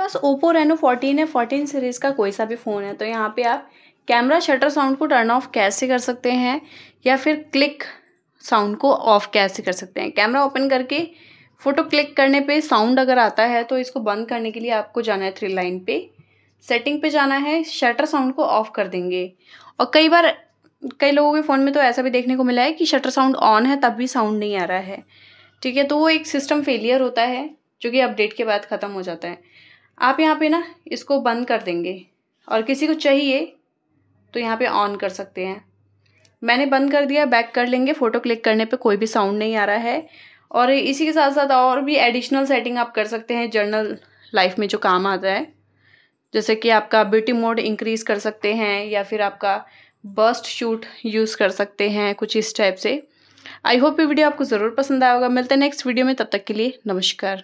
पास Oppo Reno 14 है, 14 series का कोई सा भी फ़ोन है, तो यहाँ पे आप कैमरा शटर साउंड को टर्न ऑफ कैसे कर सकते हैं या फिर क्लिक साउंड को ऑफ कैसे कर सकते हैं। कैमरा ओपन करके फ़ोटो क्लिक करने पे साउंड अगर आता है तो इसको बंद करने के लिए आपको जाना है 3 लाइन पे, सेटिंग पे जाना है, शटर साउंड को ऑफ कर देंगे। और कई लोगों के फ़ोन में तो ऐसा भी देखने को मिला है कि शटर साउंड ऑन है तब भी साउंड नहीं आ रहा है, ठीक है। तो वो एक सिस्टम फेलियर होता है जो कि अपडेट के बाद ख़त्म हो जाता है। आप यहाँ पे ना इसको बंद कर देंगे और किसी को चाहिए तो यहाँ पे ऑन कर सकते हैं। मैंने बंद कर दिया, बैक कर लेंगे, फ़ोटो क्लिक करने पे कोई भी साउंड नहीं आ रहा है। और इसी के साथ साथ और भी एडिशनल सेटिंग आप कर सकते हैं जर्नल लाइफ में जो काम आता है, जैसे कि आपका ब्यूटी मोड इंक्रीज़ कर सकते हैं या फिर आपका बर्स्ट शूट यूज़ कर सकते हैं, कुछ इस टाइप से। आई होप ये वीडियो आपको ज़रूर पसंद आएगा। मिलते हैं नेक्स्ट वीडियो में, तब तक के लिए नमस्कार।